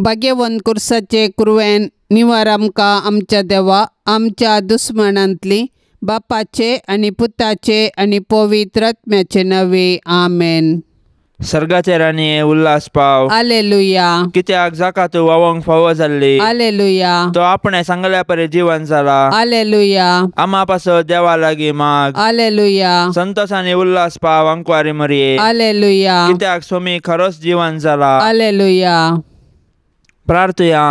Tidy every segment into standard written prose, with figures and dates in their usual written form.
भाग्यवन कुर्साचे कुरवेन निवार आमकां आमच्या देवा आमच्या दुस्मनांतली बापाचे आनी पुताचे आनी पवित्र आत्म्याचे नवे आमेन. सर्गाचे राणये उल्हास पाव. हालेलुया. कित्याक जाका तूं वावंक फावो जाल्ली. हालेलुया. तो आपणे सांगल्या परी जीवन जाला. हालेलुया. आमा पासत देवा लागीं माग. हालेलुया. संतोष आनी उल्हास पाव अंकवारी मरये. हालेलुया. कित्याक सोमी खरोच जीवन जाला. हालेलुया. प्रार्थया.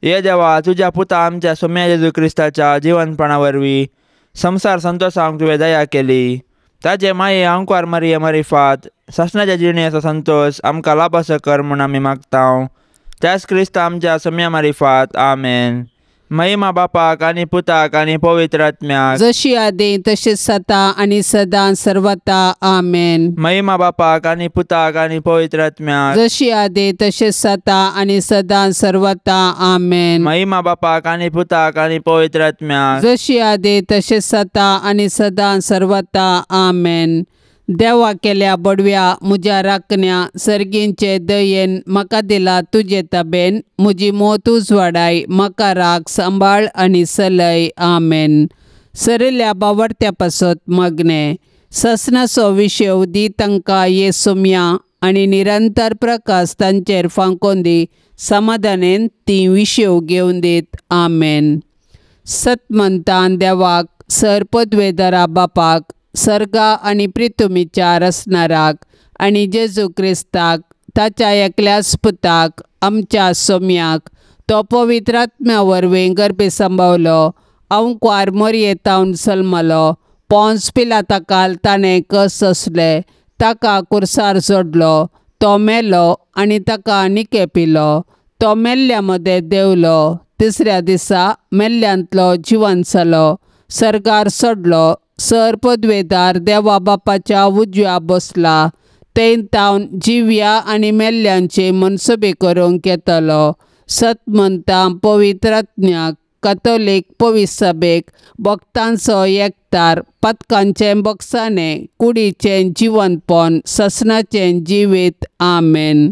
ये देवा तुझ्या पुता आमच्या सोम्या जेजू क्रिस्ताच्या जीवनपणा वरवीं संसार संतोषांक तुवें दया केली. ताचे माये अंकवार मरये मरिफात सासणाच्या जिणेचो संतोष आमकां लाभसो कर म्हूण आमी मागतांव. त्याच क्रिस्त आमच्या सोम्या मरिफात आमेन. महिमा बापाक आनी पुताक आनी पवित्र आत्म्याक जशी आदी तशीच सता आनी सदां सर्वता आमेन. महिमा बापाक आनी पुताक आनी पवित्र आत्म्याक जशी आदी तशीच सता आनी सदां सर्वता आमेन. महिमा बापाक आनी पुताक आनी पवित्र आत्म्याक जशी आदी तशीच सता आनी सदां सर्वता आमेन. देवा केल्या बडव्या म्हज्या राखण्या सर्गींचे दयेन म्हाका दिला तुजे तबेन म्हजी मोत उजवाडाय म्हाका राख सांबाळ आनी सलय आमेन. सरिल्ल्या बावडत्या पासत मगने ससनाचो विशेव दी तांकां ये सोम्या आनी निरंतर प्रकाश तांचेर फांकोन दी समाधानेन ती विशेव घेवन दीत आमेन. सतमंतान देवाक सर पदवेदरा बापाक सर्गा आनी पृथ्वीच्या रचणाराक आनी जेजू क्रिस्ताक ताच्या एकल्याच पुताक आमच्या सोम्याक तो पवित्र आत्म्या वरवीं गर्भे संभवलो अंकवार मरयेतावन सल्मलो पोंस पिलाताकाल ताणें कस असले ताका कुर्सार जोडलो तो मेलो आनी ताका निकेपिलो तो मेल्ल्या मदें देंवलो तिसऱ्या दिसा मेल्ल्यांतलो जिवंत जालो सर्गार सोडलो सर पदवेदार देवा बापाच्या उजव्या बसला तें तावन जिव्या आनी मेल्ल्यांचे मनसुबे करूंक येतलो. सतमंतां पवित्र आत्म्याक कॅथोलीक पवित्र सभेक भक्तांचो एकठार पथकांचें बक्षाणें कुडीचें जिवंतपण ससनाचें जिवीत आमेन.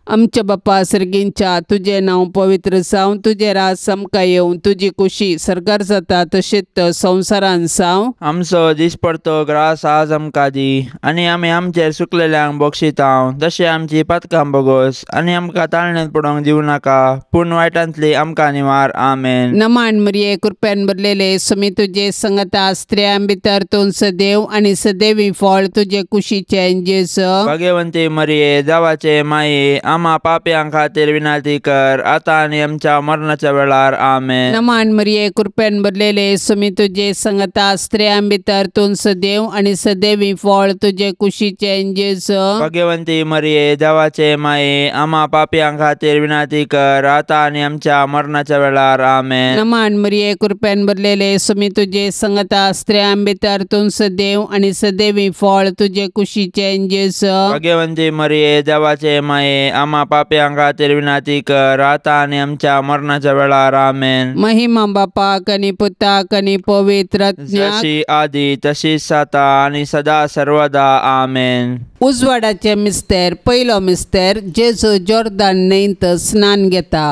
आमच्या बापा सर्गींच्या तुजें नांव पवित्र जावं तुजें राज समका येवं तुजी खुशी सर्गार जाता तशीच संवसारांत जावं. आमचो दिसपडतो ग्रास आज आमकां दी आनी आमी आमचेर सुकलेल्यांक बक्षितांव तशें आमची पथकां बोगोस आनी आमकां ताळणेंत पडोवंक दिवं नाका पूण वायटांतली आमकां निवार आमेन. नमान मरिये कृपेन भरलेले समी तुजे संगता स्त्रियां भितर तूं सदैव आनी सदैवी फळ तुजे कुशीचें जेजू. भाग्यवंती मरिये देवाचे माये आमा पाप्यां खातीर विनाती कर आतां आनी आमच्या मरणाच्या वेळार आमेन. नमान मरिये कृपेन भरलेले समी तुजे संगता स्त्रियां भितर तूं सदैव आनी सदैवी फळ तुजे कुशीचें जेजू. भाग्यवंती मरिये देवाचे माये आमा पाप्यां खातीर विनाती कर आतां आनी आमच्या मरणाच्या वेळार आमेन. नमान मरिये कृपेन भरलेले समी तुजे संगता स्त्रियां भितर तूं सदैव आनी सदैवी फळ तुजे कुशीचें जेजू. भाग्यवंती मरिये देवाचे माये आमा पाप्यां खातीर विनाती कर आतां आनी आमच्या मरणाच्या वेळार आमेन. महिमा बापाक आनी पुताक आनी पवित्र आत्म्याक जशी आदी तशीच जाता आनी सदा सर्वदा आमेन. उजवाडाचे मिस्तेर पयलो मिस्तेर जेजू जॉर्दान न्हंयेंत स्नान घेता.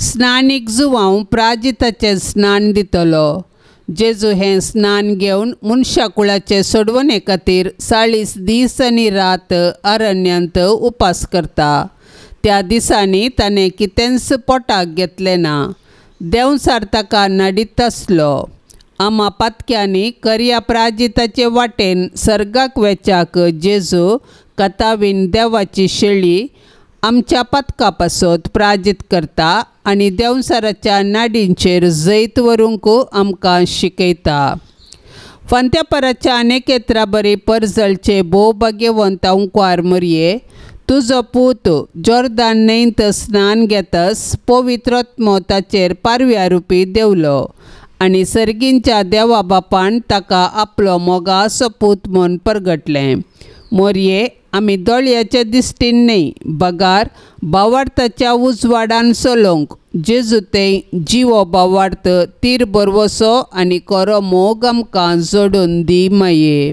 स्नानीक जुवांव प्राजिताचें स्नान दितलो. जेजू हें स्नान घेवन मनशाकुळाचे सोडवणे खातीर 40 दीस आनी रात अरण्यांत उपास करता. त्या दिसांनी ताणें कितेंच पोटाक घेतलें ना. देंवसार ताका नडीत आसलो. आमा पातक्यांनी करया प्राजिताचे वाटेन सर्गाक वेचाक जेजू कतावीन देवाची शेळी आमच्या पथका पासत प्राजीत करता आनी देंवसाराच्या नाडींचेर जैत व्हरूंक आमकां शिकयता. फंत्यापराच्या अनेकेत्रा बरी परजळचे भोव भाग्यवंत अंकवार मरये तुजो पूत जॉर्दान न्हंयेंत स्नान घेतस पवित्र आत्मो ताचेर पारव्या रुपी देवलो आनी सर्गींच्या देवा बापान ताका आपलो मोगाचो पूत म्हूण परगटलें. मरये आमी दोळ्याच्या दिश्टीन न्हय बगार बावार्थाच्या उजवाडान चलोवंक जेजू तें जिवो बावार्थ तीर बरवसो आनी खरो मोग आमकां जोडून दी माये.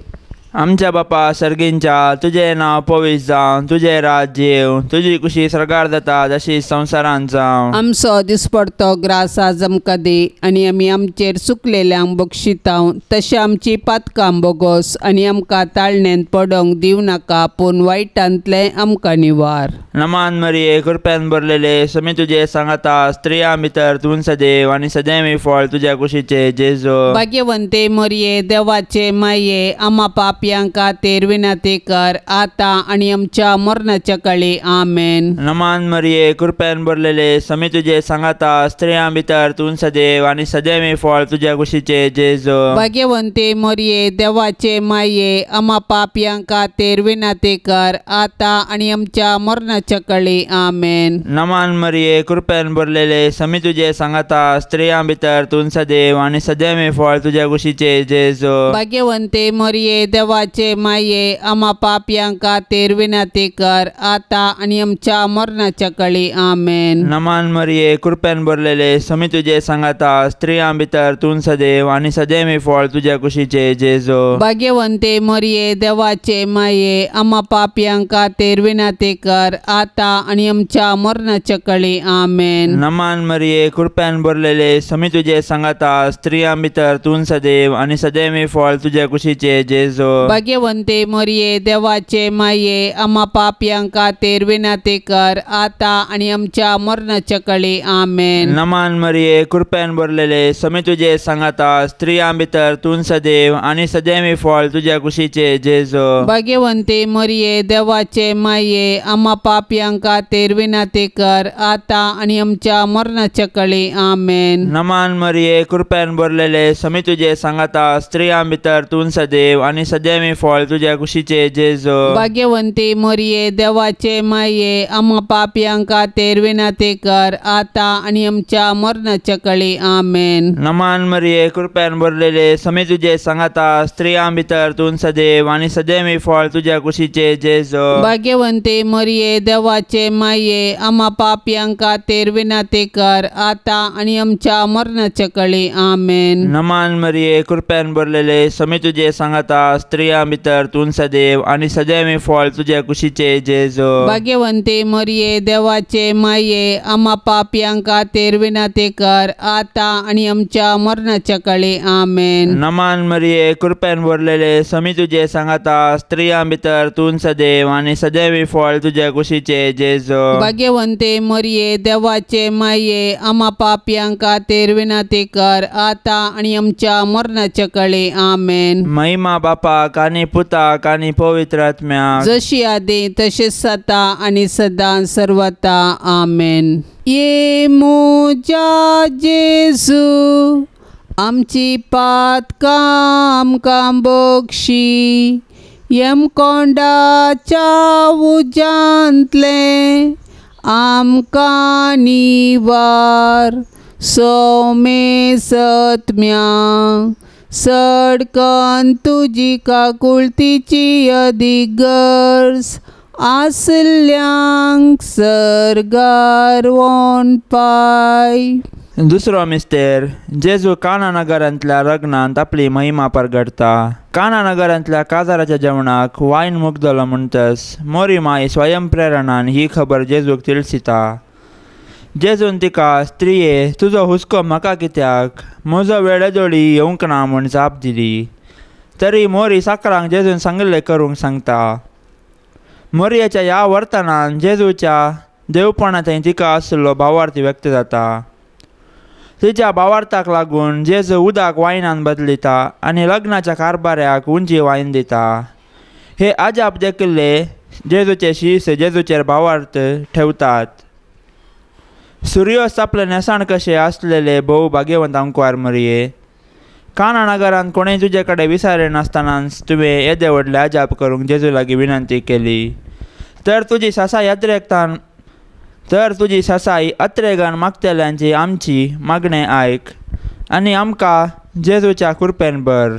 आमच्या बापा सर्गींच्या तुझे नाव पवित्र जावं, तुझे राज्य येवं, तुझी कुशी सरकार जाता जशी संवसारांत जावं. आमचो दिसपडतो ग्रास आज आमकां दे आनी आमी आमचेर चुकलेल्यांक बक्षितांव, तशें आमची पातकां बोगोस आनी आमकां ताळणेंत पडोंक दिव नाका, पूण वायटांतले आमकां निवार. नमान मरिये कृपेन भरलेले समी तुझे सांगाता, स्त्रियां भितर तूं सदैव आनी सदैवी फळ तुझ्या कुशीचे जेजू. भाग्यवंते मरिये देवाचे माये, आम्हा पापयांक खातीर विनंती कर, आता आनी आमच्या मरणाच्या काळी आमेन. नमान मरिये कृपेन भरलेले समी तुझे सांगाता, स्त्रियां भितर तूं सदैव आनी सदैवी फळ तुझ्या कुशीचे जेजू. भाग्यवंते मरिये देवाचे माये, आम्हा पापयांक खातीर विनंती कर, आता आनी आमच्या मरणाच्या काळी आमेन. नमान मरिये कृपेन भरलेले समी तुझे सांगाता, स्त्रियां भितर तूं सदैव आनी सदैवी फळ तुझ्या कुशीचे जेजू. भाग्यवंते मरिये देवाचे माये, आम्हा पापयांक खातीर विनंती कर, आता आनी आमच्या मरणाच्या काळी आमेन. नमान मरिये कृपेन भरलेले समी तुझे सांगाता, स्त्रियां भितर तूं सदैव आनी सदैवी फळ तुझ्या कुशीचे जेजू. भाग्यवंते मरिये देवाचे माये, आम्हा पापयांक खातीर विनंती कर, आता आनी आमच्या मरणाच्या काळी आमेन. नमान मरिये कृपेन भरलेले समी तुझे सांगाता, स्त्रियां भितर तूं सदैव आनी सदैवी फळ तुझ्या कुशीचे जेजू. भाग्यवंते मरिये देवाचे माये, आम्हा पापयांक खातीर विनंती कर, आता आनी आमच्या मरणाच्या काळी आमेन. नमान मरिये कृपेन भरलेले समी तुझे सांगाता, स्त्रियां भितर तूं सदैव आनी सदैवी फळ तुझ्या कुशीचे जेजू. भाग्यवंते मरिये देवाचे माये, आम्हा पापयांक खातीर विनंती कर, आता आनी आमच्या मरणाच्या काळी आमेन. नमान मरिये कृपेन भरलेले समी तुझे सांगाता, स्त्रियां भितर तूं सदैव आनी सदैवी फळ तुझ्या कुशीचे जेजू. भाग्यवंते मरिये देवाचे माये, आम्हा पापयांक खातीर विनंती कर, आता आनी आमच्या मरणाच्या काळी आमेन. नमान मरिये कृपेन भरलेले समी तुझे सांगाता, स्त्रियां भितर तूं सदैव आनी सदैवी फळ तुझ्या कुशीचे जेजू. भाग्यवंते मरिये देवाचे माये, आम्हा पापयांक खातीर विनंती कर, आता आनी आमच्या मरणाच्या काळी आमेन. नमान मरिये कृपेन भरलेले समी तुझे सांगाता, स्त्रियां भितर तूं सदैव आनी सदैवी फळ तुझ्या कुशीचे जेजू. भाग्यवंते मरिये देवाचे माये, आम्हा पापयांक खातीर विनंती कर, आता आनी आमच्या मरणाच्या काळी आमेन. नमान मरिये कृपेन भरलेले समी तुझे सांगाता, स्त्रियां भितर तूं सदैव आनी सदैवी फळ तुझ्या कुशीचे जेजू. भाग्यवंते मरिये देवाचे माये, आम्हा पापयांक खातीर विनंती कर, आता आनी आमच्या मरणाच्या काळी आमेन. महिमा बापाक आनी पुताक आनी पवित्र आत्म्याक, जशी आदी तशीच आता आनी सदां सर्वता आमेन. ये मोजा जेजू, आमची पातकां आमकां बक्षी, येम कोंडाच्या उज्यांतले आमकां निवार, सोमे सत्म्या सडकन तुजी काकुळतीची अधिगर्स, आसल्यांक सरगार वोन पाय. दुसरो मिस्तेर, जेजू काना नगरांतल्या लग्नांत आपली महिमा परगडता. काना नगरांतल्या काजाराच्या जेवणाक वायन मुगदलो म्हणटस मोरी माई स्वयंप्रेरणान ही खबर जेजूक तिळसिता. जेजून तिका, स्त्रिये तुजो हुस्को म्हाका कित्याक, म्हजो वेळेजोडी येवंक ना म्हूण जाप दिली. तरी मोरी साकरांक जेजून सांगिल्लें करूंक सांगता. मोरयेच्या ह्या वर्तनान जेजूच्या देवपणा थंय तिका आशिल्लो भावार्थ व्यक्त जाता. तिच्या भावार्थाक लागून जेजू उदक वायनान बदलिता आनी लग्नाच्या कारभाऱ्याक उंची वायन दिता. हे अजाप देखिल्ले जेजूचे शीस जेजूचेर भावार्थ ठेवतात. सूर्योस्त आपले नेसाण कशे आसलेले भोव भाग्यवंत अंकुआर मरिये, काना नगरांत कोणें तुजे कडेन विचारे नासतनाच तुवें येदे व्हडले अजाप करूंक जेजू लागीं विनंती केली. तर तुजी सासाई अत्रेगान मागतेल्यांची आमची मागणें आयक आनी आमकां जेजूच्या कृपेन भर.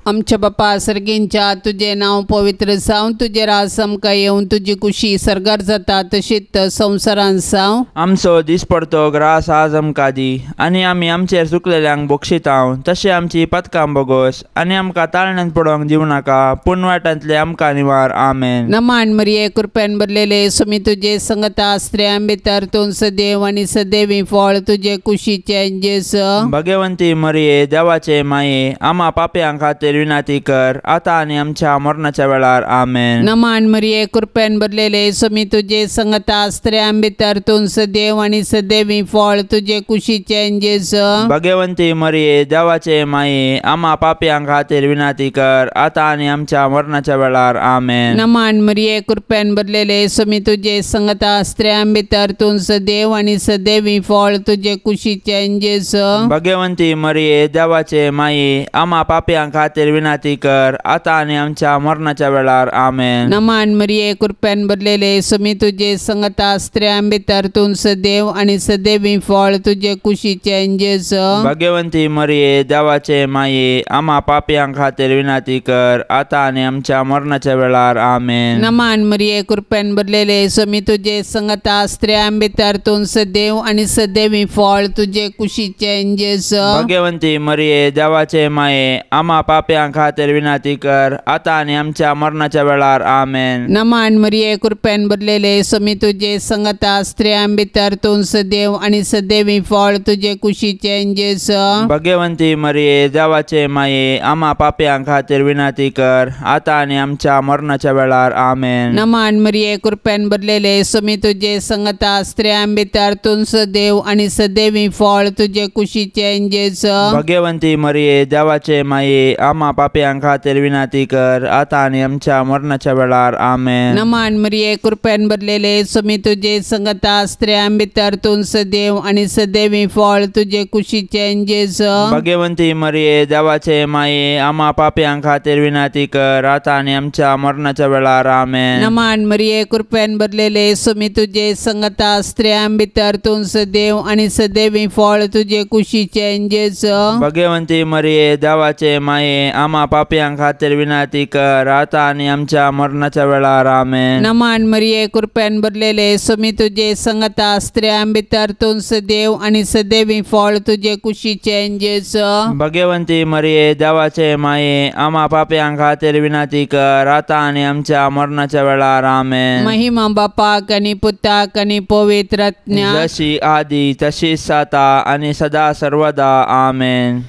आमच्या बापा सर्गींच्या तुझे नाव पवित्र जावं, तुझे रास आमकां येवन तुजी कुशी सरगार जाता तशीच संवसारांत जावं. आमचो दिसपडतो ग्रास आज आमकां दी, आनी आमी आमचेर चुकलेल्यांक बक्षितांव. तशें आमची पथकां बोगोस, आनी आमकां ताळण्यांत पडोवंक दिवं नाका, पूण वाटांतले आमकां निवार. आमेन. नमान मरिये कृपेन भरलेले सुमी तुजे संगता स्त्रियां भितर तूं सदैव आनी सदैवी फळ तुजे कुशीचे जेजू. भगवंती मरिये देवाचे माये, आम्हा पाप्यां खातीर विनाती कर, आता आनी आमच्या मरणाच्या वेळार. आमेन. नमान मरिये कृपेन भरलेले सुमी तुजे संगता स्त्रियां भितर तूं सदैव आनी सदैवी फळ तुजे कुशीचे जेजू. भगवंती मरिये देवाचे माये, आम्हा पाप्यां खातीर विनाती कर, आता आनी आमच्या मरणाच्या वेळार. आमेन. नमान मरिये कृपेन भरलेले सुमी तुजे संगता स्त्रियां भितर तूं सदैव आनी सदैवी फळ तुजे कुशीचे जेजू. भगवंती मरिये देवाचे माये, आम्हा पाप्यां खातीर विनाती कर, आता आनी आमच्या मरणाच्या वेळार. आमेन. नमान मरिये कृपेन भरलेले सुमी तुजे संगता स्त्रियां भितर तूं सदैव आनी सदैवी फळ तुजे कुशीचे जेजू. भगवंती मरिये देवाचे माये, आम्हा पाप्यां खातीर विनाती कर, आता आनी आमच्या मरणाच्या वेळार. आमेन. नमान मरिये कृपेन भरलेले सुमी तुजे संगता स्त्रियां भितर तूं सदैव आनी सदैवी फळ तुजे कुशीचे जेजू. भगवंती मरिये देवाचे माये, आम्हा पाप्यां खातीर विनाती कर, आता आनी आमच्या मरणाच्या वेळार. आमेन. नमान मरिये कृपेन भरलेले सुमी तुजे संगता स्त्रियां भितर तूं सदैव आनी सदैवी फळ तुजे कुशीचे जेजू. भगवंती मरिये देवाचे माये, आम्हा पाप्यां खातीर विनाती कर, आता आनी आमच्या मरणाच्या वेळार. आमेन. नमान मरिये कृपेन भरलेले सुमी तुजे संगता स्त्रियां भितर तूं सदैव आनी सदैवी फळ तुजे कुशीचे जेजू. भगवंती मरिये देवाचे माये, आम्हा पाप्यां खातीर विनाती कर, आता आनी आमच्या मरणाच्या वेळार. आमेन. नमान मरिये कृपेन भरलेले सुमी तुजे संगता स्त्रियां भितर तूं सदैव आनी सदैवी फळ तुजे कुशीचे जेजू. भगवंती मरिये देवाचे माये, आम्हा पाप्यां खातीर विनाती कर, आता आनी आमच्या मरणाच्या वेळार. आमेन. नमान मरिये कृपेन भरलेले सुमी तुजे संगता स्त्रियां भितर तूं सदैव आनी सदैवी फळ तुजे कुशीचे जेजू. भगवंती मरिये देवाचे माये, आम्हा पाप्यां खातीर विनाती कर, आता आनी आमच्या मरणाच्या वेळार. आमेन. नमान मरिये कृपेन भरलेले सुमी तुजे संगता स्त्रियां भितर तूं सदैव आनी सदैवी फळ तुजे कुशीचे जेजू. भगवंती मरिये देवाचे माये, आम्हा पाप्यां खातीर विनाती कर, आता आनी आमच्या मरणाच्या वेळार. आमेन. महिमा बापाक आनी पुताक आनी पवित्र आत्म्याक, जशी आदी तशीच आता आनी सदा सर्वदा. आमेन.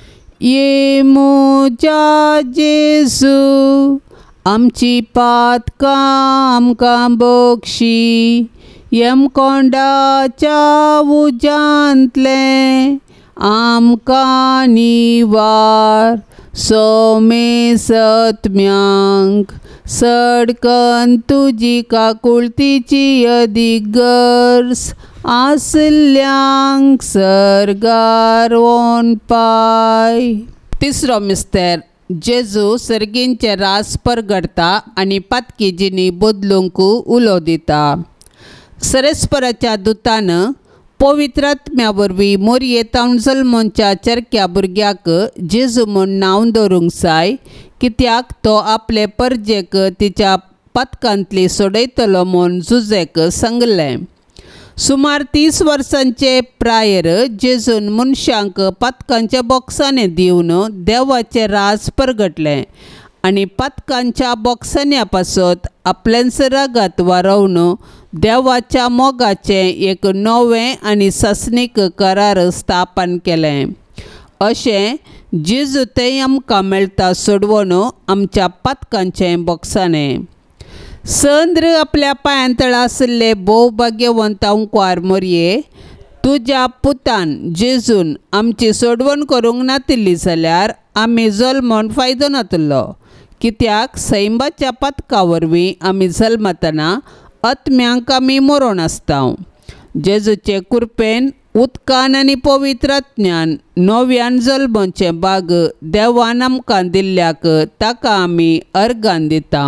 ये मोजा जेजू आमची पातकां आमकां बक्षी, यमकोंडाच्या उजांतले आमकां निवार. सोमे सत्म्यांक सडकन तुजी काकुळतीची अधिगर्स, आसल्यांक सरगार वोन पाय. तिसरो मिस्तेर जेजू सर्गींचे रास परगडता आनी पातकी जिनी बदलूंक उलो दिता. सरेस्पराच्या दुतान पवित्र आत्म्या वरवीं मोरये तावंजल्मोनच्या चरक्या भुरग्याक जेजू म्हूण नांव दवरूंक जाय, कित्याक तो आपले परजेक तिच्या पथकांतली सोडयतलो म्हूण जुजेक सांगलें. सुमार 30 वर्सांचे प्रायर जेजून मनशांक पथकांच्या बॉक्सांनी दिवन देवाचे रास परगटलें आनी पथकांच्या बॉक्सांनी पासत आपल्याच रागात वारवून देवाच्या मोगाचें एक नवें आनी सस्नीक करार स्थापन केलें. अशें जेजू तें आमकां मेळटा सोडवून आमच्या पथकांचें बॉक्सांनी. संद्र आपल्या पांयांतळा आशिल्ले भोवभाग्यवंत अंकवार मोरये, तुज्या पुतान जेजून आमची सोडवण करूंक नातिल्ली जाल्यार आमी जल्मोन फायदो नातलो, कित्याक सैमाच्या पथका वरवीं आमी जल्मतना आत्म्यांक आमी मरोन आसता. जेजूचे कृपेन उदकान आनी पवित्र आत्म्यान नव्यान जल्मोवचें भाग देवान आमकां दिल्ल्याक ताका आमी अर्गान दिता.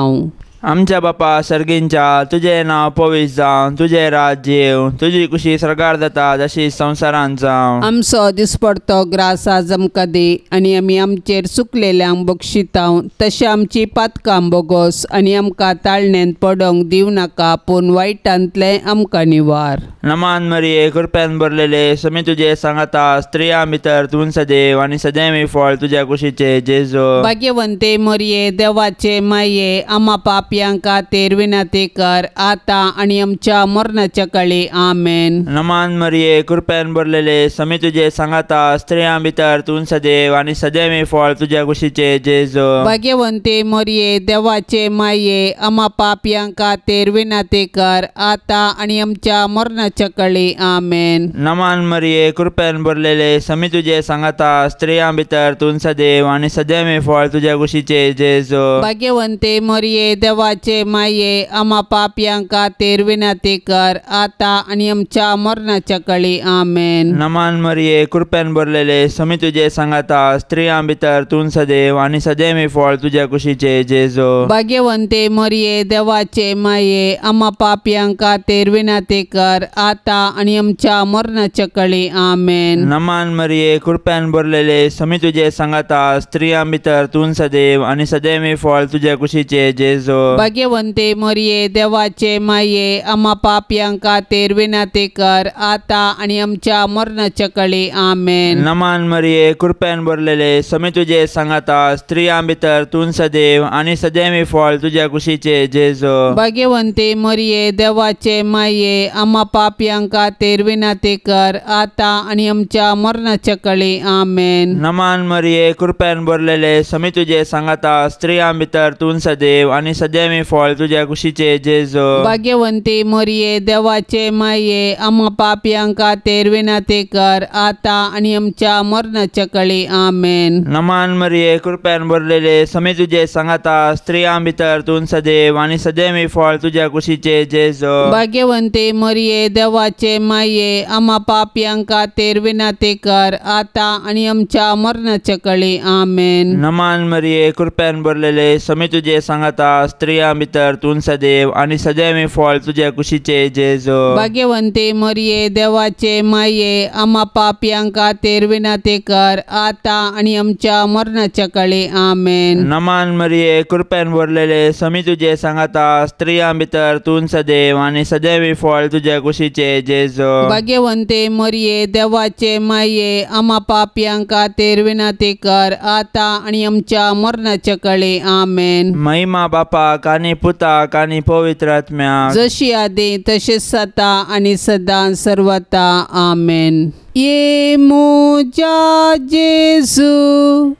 आमच्या बापा सर्गींच्या तुझे नाव पवित्र जावं, तुझे राज्य येवं, तुझी कुशी सरकार जाता जशी संवसारांत जावं. आमचो दिसपडतो ग्रास आज आमकां दी, आनी आमी आमचेर चुकलेल्यांक बक्षितांव, तशें आमची पातकां बोगोस आनी आमकां ताळणेंत पडोंक दिवं नाका, पूण वायटांतले आमकां निवार. नमान मरिये कृपेन भरलेले समी तुझे सांगाता, स्त्रियां भितर तूं सदैव आनी सदैव फळ तुझ्या कुशीचे जेजू. भाग्यवंते मरिये देवाचे माये, आम्हा पापयांक खातीर विनंती कर, आतां आनी आमच्या मरणाच्या काळी आमेन. नमान मरिये कृपेन भरलेले समी तुझे सांगाता, स्त्रियां भितर तूं सदैव आनी सदैव फळ तुझ्या कुशीचे जेजू. भाग्यवंते मरिये देवाचे माये, आम्हा पापयांक खातीर विनंती कर, आतां आनी आमच्या मरणाच्या काळी आमेन. नमान मरिये कृपेन भरलेले समी तुझे सांगाता, स्त्रियां भितर तूं सदैव आनी सदैव फळ तुझ्या कुशीचे जेजू. भाग्यवंते मरिये देवाचे माये, आम्हा पापयांक खातीर विनंती कर, आतां आनी आमच्या मरणाच्या काळी आमेन. नमान मरिये कृपेन भरलेले समी तुझे सांगाता, स्त्रियां भितर तूं सदैव आनी सदैव फळ तुझ्या कुशीचे जेजू. भाग्यवंते मरिये देवाचे माये, आम्हा पापयांक खातीर विनंती कर, आतां आनी आमच्या मरणाच्या काळी आमेन. नमान मरिये कृपेन भरलेले समी तुझे सांगाता, स्त्रियां भितर तूं सदैव आनी सदैव फळ तुझ्या कुशीचे जेजू. भाग्यवंते मरिये देवाचे माये, आम्हा पापयांक खातीर विनंती कर, आतां आनी आमच्या मरणाच्या काळी आमेन. नमान मरिये कृपेन भरलेले समी तुझे सांगाता, स्त्रियां भितर तूं सदैव आनी सदैव फळ तुझ्या कुशीचे जेजू. भाग्यवंते मरिये देवाचे माये, आम्हा पापयांक खातीर विनंती कर, आतां आनी आमच्या मरणाच्या काळी आमेन. नमान मरिये कृपेन भरलेले समी तुझे सांगाता, स्त्रियां भितर तूं सदैव आनी सदैव फळ तुझ्या कुशीचे जेजू. भाग्यवंते मरिये देवाचे माये, आम्हा पापयांक खातीर विनंती कर, आतां आनी आमच्या मरणाच्या काळी आमेन. नमान मरिये कृपेन भरलेले समी तुझे सांगाता, स्त्रियां भितर तूं सदैव आनी सदैव फळ तुझ्या कुशीचे जेजू. भाग्यवंते मरिये देवाचे माये, आम्हा पापयांक खातीर विनंती कर, आतां आनी आमच्या मरणाच्या काळी आमेन. नमान मरिये कृपेन भरलेले समी तुझे सांगाता, स्त्रियां भितर तूं सदैव आनी सदैव फळ तुझ्या कुशीचे जेजू. भाग्यवंते मरिये देवाचे माये, आम्हा पापयांक खातीर विनंती कर, आतां आनी आमच्या मरणाच्या काळी आमेन. नमान मरिये कृपेन भरलेले समी तुझे सांगाता, स्त्रियां भितर तूं सदैव आनी सदैव फळ तुझ्या कुशीचे जेजू. भाग्यवंते मरिये देवाचे माये, आम्हा पापयांक खातीर विनंती कर, आतां आनी आमच्या मरणाच्या काळी आमेन. महिमा बापाक आनी पुताक आनी पवित्र आत्म्याक, जशी आदी तशेंच जाता आनी सदां सर्वता आमेन. ये मोजा जेजू,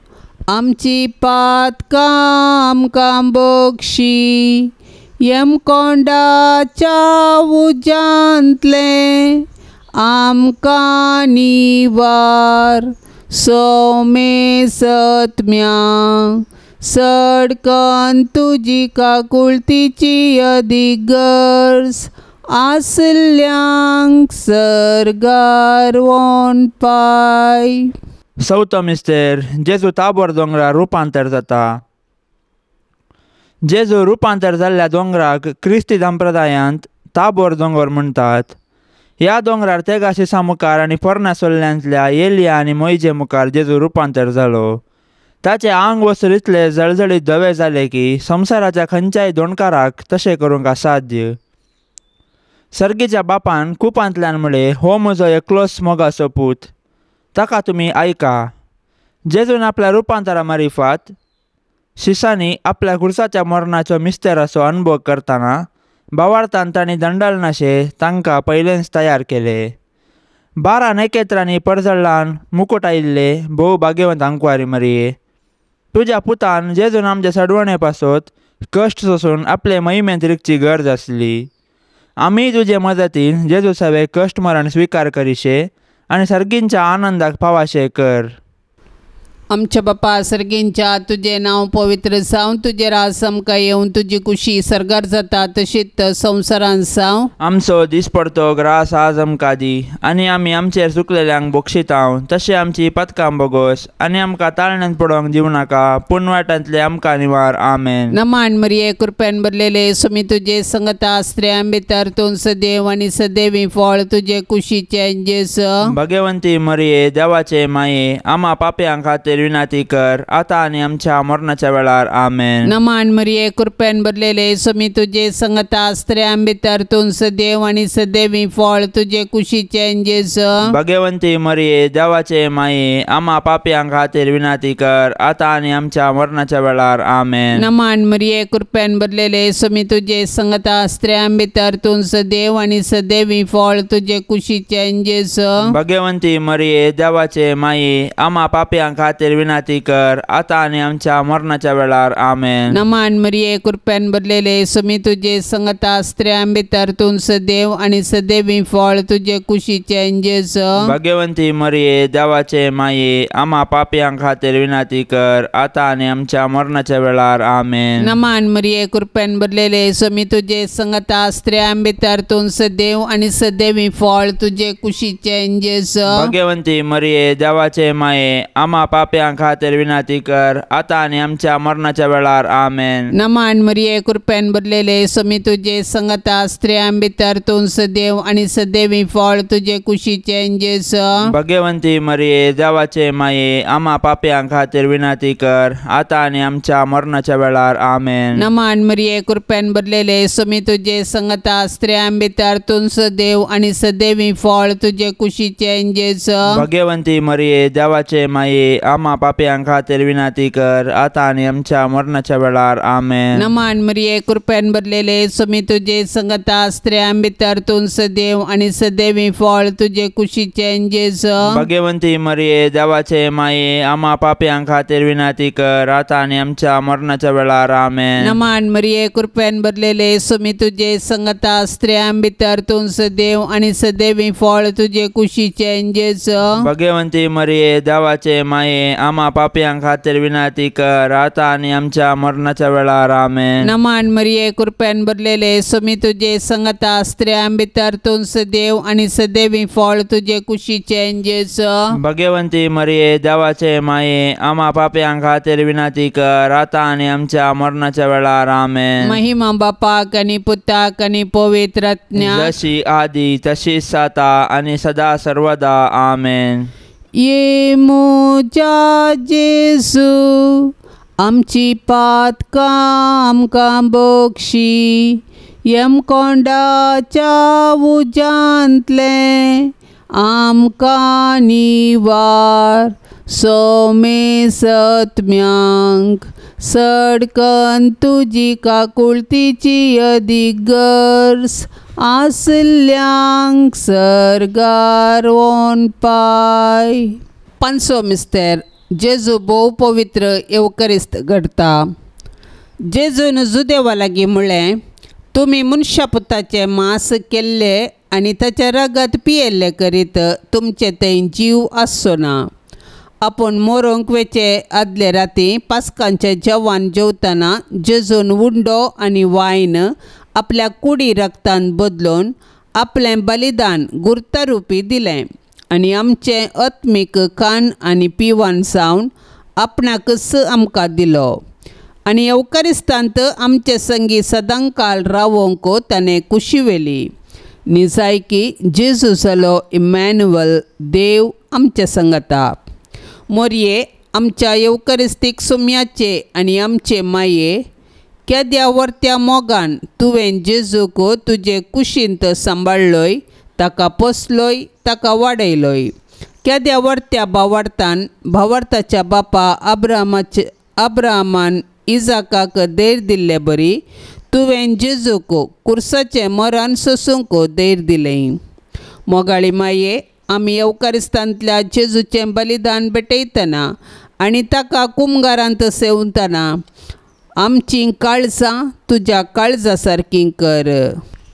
आमची पातकां आमकां बक्षी, यमकोंडाच्या उजांतले आमकां निवार, सौमे सत्म्या सडकन तुजी काकुळतीची अधिगर्स, आसल्यांक सर्गार वोन पाय. चवथो मिस्तेर जेजू ताबोर दोंगरार रुपांतर जाता. जेजू रुपांतर जाल्ल्या दोंगराक क्रिस्ती संप्रदायांत ताबोर दोंगर म्हणटात. ह्या दोंगरार तेगाशिसा मुखार आनी पोरनासोल्ल्यांतल्या एलिया आनी मोइजे मुखार जेजू रुपांतर जालो. ताचे आंग वसर इतले जळजळीत धवे जाले की संवसाराच्या खंयच्याय दोणकाराक तशें करूंक असाध्य. सर्गीच्या बापान कुपांतल्यान म्हळें, हो म्हजो एकलोच मोगाचो पूत, ताका तुमी आयका. जेजून आपल्या रुपांतरा मारिफात शिसांनी आपल्या खुर्साच्या मरणाचो मिस्तेराचो अनुभव करतना भावार्थान तांणी दंडलनाशे तांकां पयलेंच तयार केले. 12 नखेत्रांनी परजळ्ळान मुकुट आयिल्ले भोव भाग्यवंत आंकवारी मरिये, तुज्या पुतान जेजून आमचे सडवणे पासत कश्ट सोसून आपले महिमेंत रिकची गरज आसली. आमी तुजे मदतीन जेजू सवे कश्ट मरण स्विकार करीशे आनी सर्गींच्या आनंदाक पावाशे कर. आमच्या बापा सर्गींच्या तुझे नाव पवित्र जावं, तुझे रास आमकां येवन तुजी कुशी सरगार जाता तशीच संवसारांत जावं. आमचो दिसपडतो ग्रास आज आमकां दी, आनी आमी आमचेर चुकलेल्यांक बक्षितांव. तशें आमची पथकां बोगोस, आनी आमकां ताळण्यांत पडोवंक दिवं नाका, पूण वाटांतले आमकां निवार. आमेन. नमान मरिये कृपेन भरलेले सुमी तुजे संगता स्त्रियां भितर तूं सदैव आनी सदैवी फळ तुजे कुशीचे जेजू. भगवंती मरिये देवाचे माये, आम्हा पाप्यां खातीर विनाती कर, आता आनी आमच्या मरणाच्या वेळार. आमेन. नमान मरिये कृपेन भरलेले सुमी तुजे संगता स्त्रियां भितर तूं सदैव आनी सदैवी फळ तुजे कुशीचे जेजू. भगवंती मरिये देवाचे माये, आम्हा पाप्यां खातीर विनाती कर, आता आनी आमच्या मरणाच्या वेळार. आमेन. नमान मरिये कृपेन भरलेले सुमी तुजे संगता स्त्रियां भितर तूं सदैव आनी सदैवी फळ तुजे कुशीचे जेजू. भगवंती मरिये देवाचे माये, आम्हा पाप्यां खातीर विनाती कर, आता आनी आमच्या मरणाच्या वेळार. आमेन. नमान मरिये कृपेन भरलेले सुमी तुजे संगता स्त्रियां भितर तूं सदैव आनी सदैवी फळ तुजे कुशीचे जेजू. भगवंती मरिये देवाचे माये, आम्हा पाप्यां खातीर विनाती कर, आता आनी आमच्या मरणाच्या वेळार. आमेन. नमान मरिये कृपेन भरलेले सुमी तुजे संगता स्त्रियां भितर तूं सदैव आनी सदैवी फळ तुजे कुशीचे जेजू. भगवंती मरिये देवाचे माये, आम्हा पाप्यां खातीर विनाती कर, आता आनी आमच्या मरणाच्या वेळार. आमेन. नमान मरिये कृपेन भरलेले सुमी तुजे संगता स्त्रियां भितर तूं सदैव आनी सदैवी फळ तुजे कुशीचे जेजू. भगवंती मरिये देवाचे माये, आम्हा पाप्यां खातीर विनाती कर, आता आनी आमच्या मरणाच्या वेळार. आमेन. नमान मरिये कृपेन भरलेले सुमी तुजे संगता स्त्रियां भितर तूं सदैव आनी सदैवी फळ तुजे कुशीचे जेजू. भगवंती मरिये देवाचे माये, आम्हा पाप्यां खातीर विनाती कर, आता आनी आमच्या मरणाच्या वेळार. आमेन. नमान मरिये कृपेन भरलेले सुमी तुजे संगता स्त्रियां भितर तूं सदैव आनी सदैवी फळ तुजे कुशीचे जेजू. भगवंती मरिये देवाचे माये, आम्हा पाप्यां खातीर विनाती कर, आता आनी आमच्या मरणाच्या वेळार. आमेन. नमान मरिये कृपेन भरलेले सुमी तुजे संगता स्त्रियां भितर तूं सदैव आनी सदैवी फळ तुजे कुशीचे जेजू. भगवंती मरिये देवाचे माये, आम्हा पाप्यां खातीर विनाती कर, आता आनी आमच्या मरणाच्या वेळार. आमेन. नमान मरिये कृपेन भरलेले सुमी तुजे संगता स्त्रियां भितर तूं सदैव आनी सदैवी फळ तुजे कुशीचे जेजू. भगवंती मरिये देवाचे माये, आम्हा पाप्यां खातीर विनाती कर, आता आनी आमच्या मरणाच्या वेळार. आमेन. महिमा बापाक आनी पुताक आनी पवित्र आत्म्याक, जशी आदी तशीच आता आनी सदा सर्वदा. आमेन. ये मोजा जेजू आमची पातकां आमकां बक्षी, यमकोंडाच्या उजांतले आमकां निवार. सोमे सत्म्यांक सडकन तुजी काकुळतीची अधिगर्स, आसल्यांक सरगार वोन पाय. पांचवो मिस्तेर जेजू भोव पवित्र एवकरिस्त घडता. जेजून जुदेवा लागीं म्हणलें, तुमी मनशा पुताचें मांस केल्ले आनी ताचें रगत पियेल्ले करीत तुमचे थंय जीव आसचो ना. आपूण मोरूंक वेचे आदले राती पास्कांचें जेवण जेवतना जेजून उंडो आनी वायन आपल्या कुडी रक्तान बदलून आपलें बलिदान गुर्तरुपी दिलें आनी आमचें आत्मीक खाण आनी पिवण जावन आपणाकच आमकां दिलो. आनी एवकारिस्तांत आमचे संगी सदांकाल रावोंक ताणें कुशिवेली. निजायकी जेजू जालो इमॅन्युअल, देव आमचे संगता. मोरये आमच्या एवकरिस्तीक सुम्याचे आनी आमचे माये, केद्या वर्त्या मोगान तुवें जेजूक तुजे कुशींत सांबाळलोय, ताका पोसलोय, ताका वाडयलोय. केद्या वर्त्या भावार्थान भावार्थाच्या बापा अब्राहमान इजाकाक देर दिल्ले बरी तुवें जेजूक कुर्साचें मरण सोसूंक देर दिलें. मोगाळी माये, आमी एवकारिस्तांतल्या जेजूचें बलिदान भेटयतना आनी ताका कुमगारांत सेवतना आमचीं काळजां तुज्या काळजा सारकीं कर.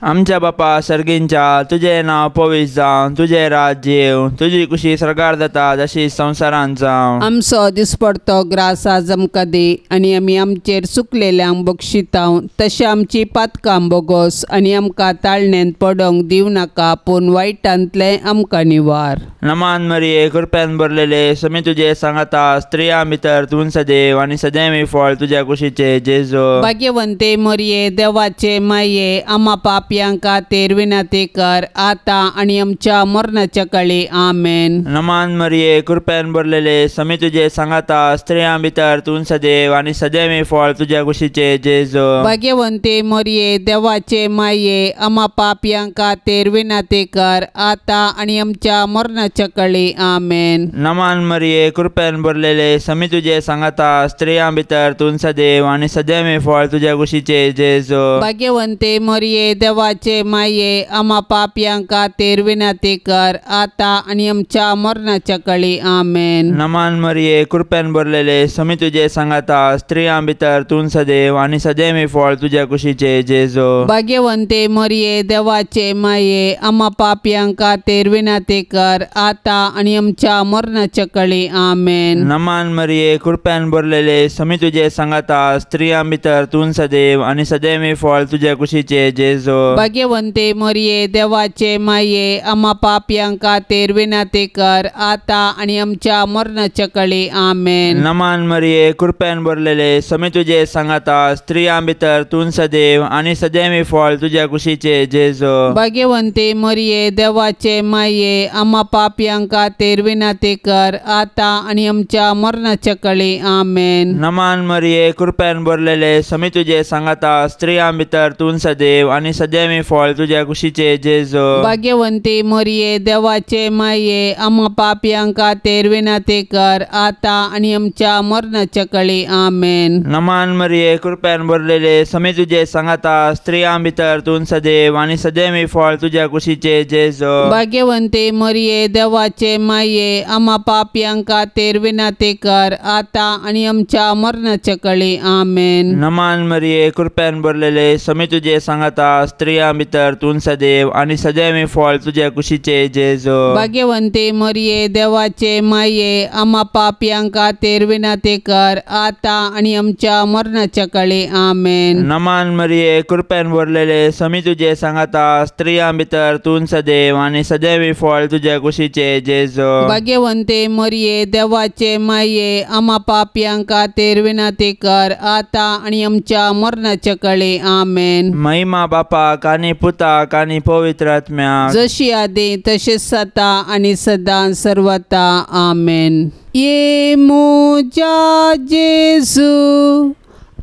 आमच्या बापा सर्गींच्या तुझे नाव पवित्र जावं, तुझे राज्य येवं, तुझी कुशी सरकार जाता जशी संवसारांत जावं. आमचो दिसपडतो ग्रास आज आमकां दी आनी आमी आमचेर चुकलेल्यांक बक्षितांव, तशें आमची पातकां बोगोस आनी आमकां ताळणेंत पडोंक दिवं नाका, पूण वायटांतलें आमकां निवार. नमान मरिये कृपेन भरलेले समी तुझे सांगाता स्त्रियां भितर तूं सदैव आनी सदैव फळ तुझ्या कुशीचे जेजू. भाग्यवंते मरिये देवाचे माये, आम्हा पापयांक खातीर विनंती कर, आतां आनी आमच्या मरणाच्या काळी आमेन. नमान मरिये कृपेन भरलेले समी तुझे सांगाता स्त्रियां भितर तूं सदैव आनी सदैव फळ तुझ्या कुशीचे जेजू. भाग्यवंते मरिये देवाचे माये, आम्हा पापयांक खातीर विनंती कर, आतां आनी आमच्या मरणाच्या काळी आमेन. नमान मरिये कृपेन भरलेले समी तुझे सांगाता स्त्रियां भितर तूं सदैव आनी सदैव फळ तुझ्या कुशीचे जेजू. भाग्यवंते मरिये देवाचे माये, आम्हा पापयांक खातीर विनंती कर, आतां आनी आमच्या मरणाच्या काळी आमेन. नमान मरिये कृपेन भरलेले समी तुझे सांगाता स्त्रियां भितर तूं सदैव आनी सदैव फळ तुझ्या कुशीचे जेजू. भाग्यवंते मरिये देवाचे माये, आम्हा पापयांक खातीर विनंती कर, आतां आनी आमच्या मरणाच्या काळी आमेन. नमान मरिये कृपेन भरलेले समी तुझे सांगाता स्त्रियां भितर तूं सदैव आनी सदैव फळ तुझ्या कुशीचे जेजू. भाग्यवंते मरिये देवाचे माये, आम्हा पापयांक खातीर विनंती कर, आतां आनी आमच्या मरणाच्या काळी आमेन. नमान मरिये कृपेन भरलेले समी तुझे सांगाता स्त्रियां भितर तूं सदैव आनी सदैव फळ तुझ्या कुशीचे जेजू. भाग्यवंते मरिये देवाचे माये, आम्हा पापयांक खातीर विनंती कर, आतां आनी आमच्या मरणाच्या काळी आमेन. नमान मरिये कृपेन भरलेले समी तुझे सांगाता स्त्रियां भितर तूं सदैव आनी सदैव फळ तुझ्या कुशीचे जेजू. भाग्यवंते मरिये देवाचे माये, आम्हा पापयांक खातीर विनंती कर, आतां आनी आमच्या मरणाच्या काळी आमेन. नमान मरिये कृपेन भरलेले समी तुझे सांगाता स्त्रियां भितर तूं सदैव आनी सदैव फळ तुझ्या कुशीचे जेजू. भाग्यवंते मरिये देवाचे माये, आम्हा पापयांक खातीर विनंती कर, आतां आनी आमच्या मरणाच्या काळी आमेन. नमान मरिये कृपेन भरलेले समी तुझे सांगाता स्त्रियां भितर तूं सदैव आनी सदैव फळ तुझ्या कुशीचे जेजू. भाग्यवंते मरिये देवाचे माये, आम्हा पापयांक खातीर विनंती कर, आतां आनी आमच्या मरणाच्या काळी आमेन. नमान मरिये कृपेन भरलेले समी तुझे सांगाता स्त्रियां भितर तूं सदैव आनी सदैव फळ तुझ्या कुशीचे जेजू. भाग्यवंते मरिये देवाचे माये, आम्हा पापयांक खातीर विनंती कर, आतां आनी आमच्या मरणाच्या काळी आमेन. महिमा बापाक आनी पुताक आनी पवित्र आत्म्याक जशी आदी तशेंच जाता आनी सदां सर्वता आमेन. ये मोजा जेजू,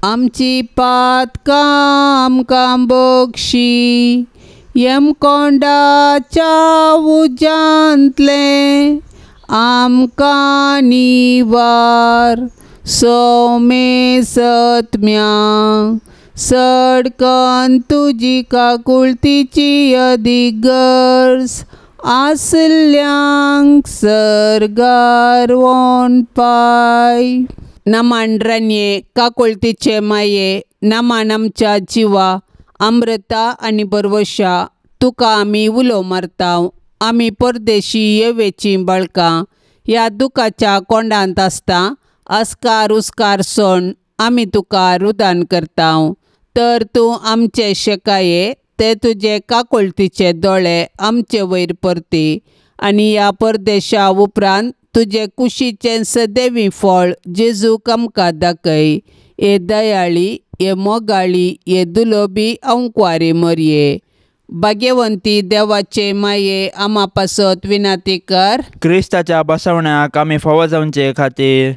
आमची पातकां आमकां बक्षी, यमकोंडाच्या उजांतले आमकां निवार, सौमे सत्म्या सडकन तुजी काकुळतीची अदीक गरज, आसल्यांक सरगार वोन पाय. नमान रान्ये काकुळतीचे माये, नमान आमच्या जिवा अमृता आनी बरवशा, तुका आमी उलो मारताव. आमी परदेशी येवेची बाळकां ह्या दुखाच्या कोंडांत आसता, अस्कार उस्कार सोण आमी तुका रुदान करताव. तर तूं आमचे शेकाये ते तुजे काकुळतीचे दोळे आमचे वयर परती, आनी ह्या परदेशा उपरांत तुजे कुशीचें सदैवी फळ जेजूक आमकां दाखय. हे दयाळी, हे मोगाळी, हे दुलोबी अंकुवारी मरिये. भाग्यवंती देवाचे माये, आम्हा पासत विनंती कर. क्रिस्ताच्या बसवण्याक आमी फावो जावचे खातीर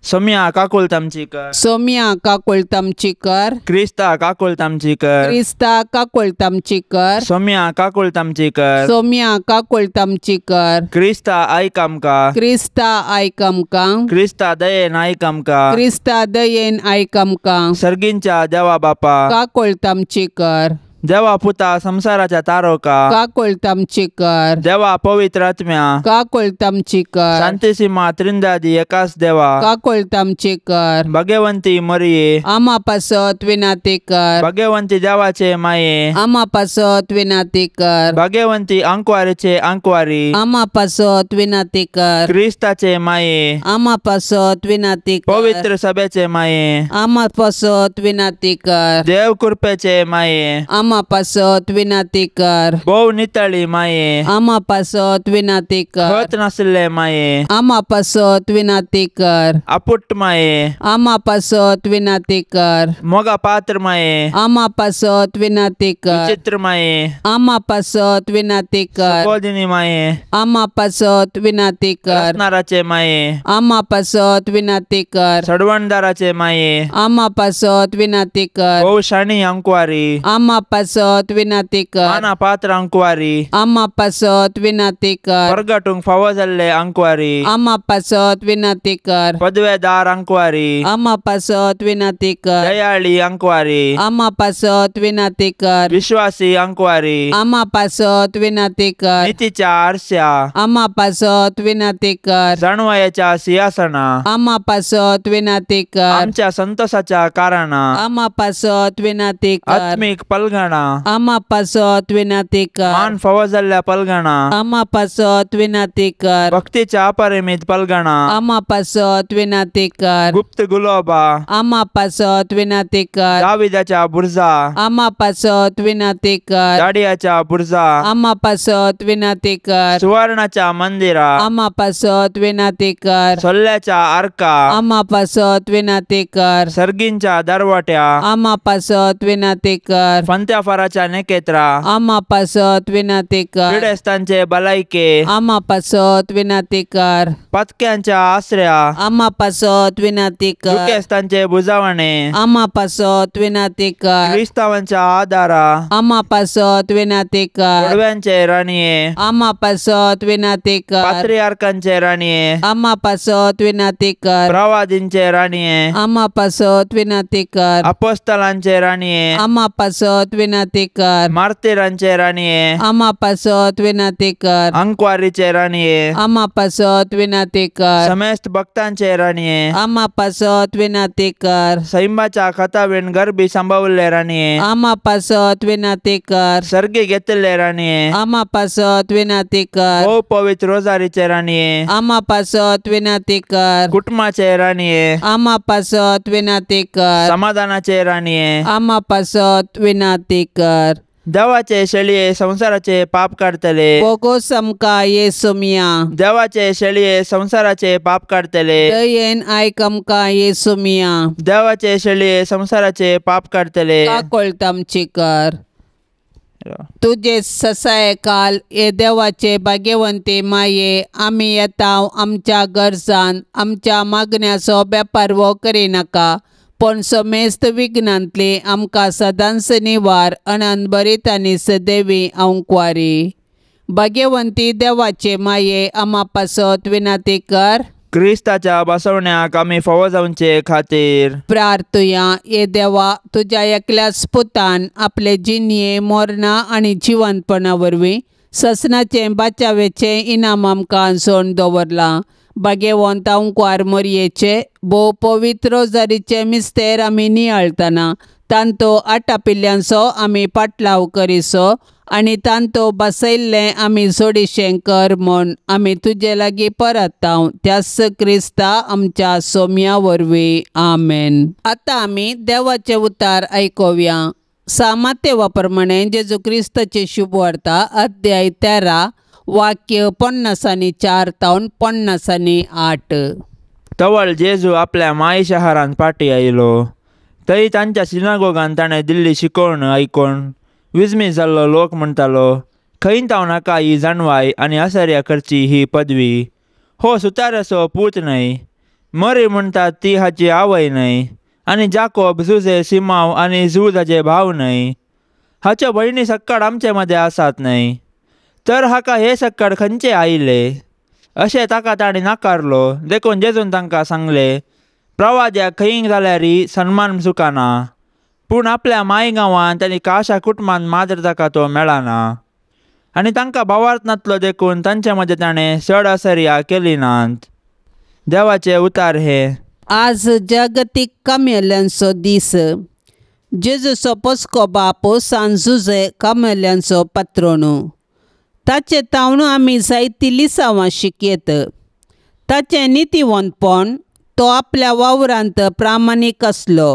सोम्या काकुळत आमची कर. सोम्या काकुळत आमची कर. क्रिस्ता काकुळत आमची कर. क्रिस्ता काकुळत आमची कर. सोम्या काकुळत आमची कर. सोम्या काकुळत आमची कर. क्रिस्ता आयक आमकां. क्रिस्ता आयक आमकां. क्रिस्ता दयेन आयक आमकां. क्रिस्ता दयेन आयक आमकां. सर्गींच्या देवा बापा काकुळत आमची कर. देवा पुता संसाराच्या तारोका काकुळतामची कर देवा पवित्र आत्म्या काकुळतामची कर शांतिसीमा त्रिंदादी एकाच देवा काकुळतामची कर भगवंती मरिये आम्हा पासत विनाती कर भगवंती देवाचे माये आम्हा पासत विनाती कर भगवंती अंकवारीचे अंकवारी आम्हा पासत विनाती कर ख्रिस्ताचे माये आम्हा पासत विनाती कर पवित्र सभेचे माये आम्हा पासत विनाती कर देव कृपेचे माये आम्हा पासत विनाती कर बहु नितळी माये आम्हा पासत विनाती कर खत नसले माये आम्हा पासत विनाती कर अपुट माये आम्हा पासत विनाती कर मोगा पात्र माये आम्हा पासत विनाती कर विचित्र माये आम्हा पासत विनाती कर बोधिनी माये आम्हा पासत विनाती कर रत्नाराचे माये आम्हा पासत विनाती कर सडवणदाराचे माये आम्हा पासत विनाती कर बहुशाणी अंकवारी आम्हा पासत विनाती कर माना पात्र अंकवारी आम्हा पासत विनाती कर परगटूंक फावो जाल्ले अंकवारी आम्हा पासत विनाती कर पदवेदार अंकवारी आम्हा पासत विनाती कर दयाळी अंकवारी आम्हा पासत विनाती कर विश्वासी अंकवारी आम्हा पासत विनाती कर नीतीच्या आरश्या आम्हा पासत विनाती कर जाणवयाच्या सिंहासना आम्हा पासत विनाती कर आमच्या संतोषाच्या कारणा आम्हा पासत विनाती कर आत्मिक पलगणा आम्हा पासत विनाती कर मान फावो जाल्ल्या पलगणा आम्हा पासत विनाती कर भक्तीच्या अपरिमित पलगणा आम्हा पासत विनाती कर गुप्त गुलाबा आम्हा पासत विनाती कर दाविदाच्या बुर्जा आम्हा पासत विनाती कर दाडियाच्या बुर्जा आम्हा पासत विनाती कर सुवर्णाच्या मंदिरा आम्हा पासत विनाती कर सोल्ल्याच्या आर्का आम्हा पासत विनाती कर सर्गींच्या दरवाट्या आम्हा पासत विनाती कर फंत्या फराच्या नेकेत्रा आम्हा पासत विनाती कर पिडेस्तांचे बलायके आम्हा पासत विनाती कर पतक्यांच्या आश्रया आम्हा पासत विनाती कर दुखेस्तांचे बुजावणे आम्हा पासत विनाती कर क्रिस्तावांच्या आदारा आम्हा पासत विनाती कर पडव्यांचे राणीये आम्हा पासत विनाती कर पात्रियार्कांचे राणीये आम्हा पासत विनाती कर प्रवादींचे राणीये आम्हा पासत विनाती कर अपोस्तलांचे राणीये आम्हा पासत विनाती कर मार्तिरांचे राणीये आम्हा पासत विनाती कर अंकवारीचे राणीये आम्हा पासत विनाती कर समेस्त भक्तांचे राणीये आम्हा पासत विनाती कर सैमाच्या खतावेन गर्भी संभवले राणीये आम्हा पासत विनाती कर सर्गी घेतले राणीये आम्हा पासत विनाती कर बहु पवित्र रोजारीचे राणीये आम्हा पासत विनाती कर कुटुंबाचे राणीये आम्हा पासत विनाती कर समाधानाचे राणीये आम्हा पासत विनाती कर देवाचे शेळये संसाराचे पाप काढतले बोगो समका येसुमिया देवाचे शेळये संसाराचे पाप काढतले दयेन आयकमका येसुमिया देवाचे शेळये संसाराचे पाप काढतले काकोळतामची कर तुझे ससाय काल ये देवाचे भाग्यवंते माये आम्ही येताव आमच्या गरजान आमच्या मागण्याचो बेपार वो करिनाका पण समेस्त विघ्नांतली आमकां सदांच निवार अनंत बरीत आनी सदैवी अंकवारी भाग्यवंती देवाचे माये आम्हा पासत विनाती कर क्रिस्ताच्या बसवण्याक आमी फावो जावचे खातीर प्रार्थुया ये देवा तुझ्या एकल्याच पुतान आपले जिणये मोरणा आनी जिवंतपणा वरवीं ससनाचे बाचावेचे इनाम आमकां आंसोवन दवरलां भाग्यवंत अंकवार मरयेचे भोव पवित्र रोजारीचे मिस्तेर आमी नियाळतना तांतो आटापिल्ल्यांचो आमी पाटलाव करिसो आनी तांतो बसयल्लें आमी जोडिशें कर म्हूण आमी तुजे लागीं परताव त्याच क्रिस्ता आमच्या सोम्या वरवीं आमेन. आतां आमी देवाचे उतार आयकोवया. सामात्य प्रमाणे जेजू क्रिस्ताचे शुभ वार्ता अध्याय 13 वाक्य 50 तावन 50 तवळ जेजू आपल्या माय शहरांत पाटी आयलो. थंय तांच्या सिनागोगान ताणें दिल्ली शिकोवण आयकून विजमी जाल्लो लोक म्हणटालो, खंय ताव नाका ही जाणवाय आनी आसर्या करची ही पदवी. हो सुताराचो पूत न्हय, मरी म्हणटात ती हाची आवय न्हय, आनी जाकोब जुजे सिमाव आनी जूद हाचे भाव न्हय. हाच्यो भयणी सक्काड आमचे मदें आसात न्हय, तर हाका हे सक्काड खंयचे आयले. अशें ताका ताणें नाकारलो. देखून जेजून तांकां सांगलें, प्रवाद्याक खंय जाल्यार सन्मान चुकाना, पूण आपल्या माय गांवांत तांणी काशा कुटुंबांत माजर ताका तो मेळना आनी तांकां भावार्थनातलो देखून तांचे मदें ताणें चड असर्या केली नात. देवाचे उतार हे. आज जागतीक कामेल्यांचो दीस. जेजूचो पोसको बाप सान जुजे कामेल्यांचो पात्रोणू. ताचे तावणू आमी जायतीं लिसांवां शिकयत. ताचें नितीवंतपण, तो आपल्या वावरांत प्रामाणीक आसलो.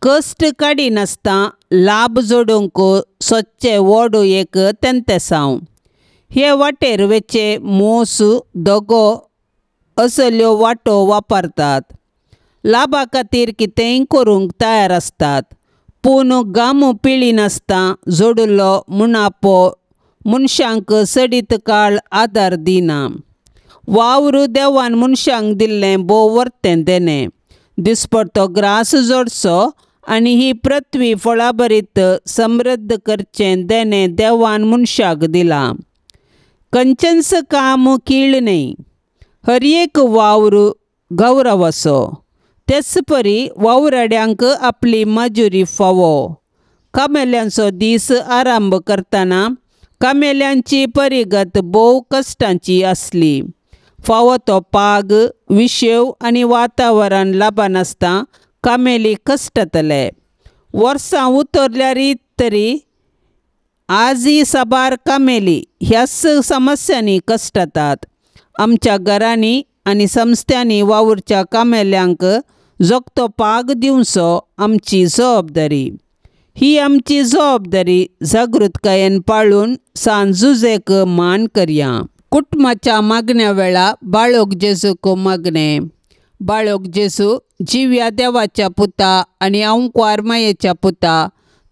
कश्ट काडिनासतना लाभ जोडूंक सोदचे व्हड एक तेंतेसांव. हे वाटेर वेचे मोस दोगो असल्यो वाटो वापरतात. लाभा खातीर कितेंय करूंक तयार आसतात. पूण गामू पिळी नासतना जोडिल्लो मुनापो मनशांक सडीत काळ आदार दिना. वावर देवान मनशांक दिल्लें भोव वर्तें देणें. दिसपडटो ग्रास जोडचो आनी ही पृथ्वी फळां भरीत समृद्ध करचें देणें देवान मनशाक दिलां. खंयचेंच काम कीळ न्हय. हर एक वावर गौरवाचो. तेच परी वावराड्यांक आपली मजुरी फावो. कामेल्यांचो दीस आरंभ करतना कामेल्यांची परिगत भोव कश्टांची आसली. फावो तो पाग, विशेव आनी वातावरण लाभनासतना कामेली कश्टतले. वर्सां उतरल्यार तरी आजय साबार कामेली ह्याच समस्यांनी कश्टातात. आमच्या घरांनी आनी संस्थांनी वावुरच्या कामेल्यांक जगतो पाग दिवचो आमची जबाबदारी. ही आमची जबाबदारी जागृतकायेन पाळून सान जुजेक मान करया. कुटुंबाच्या मागण्या वेळा बाळोक जेजूक मागणें. बाळोक जेजू, जिव्या देवाच्या पुता आनी अंकुर मायेच्या पुता,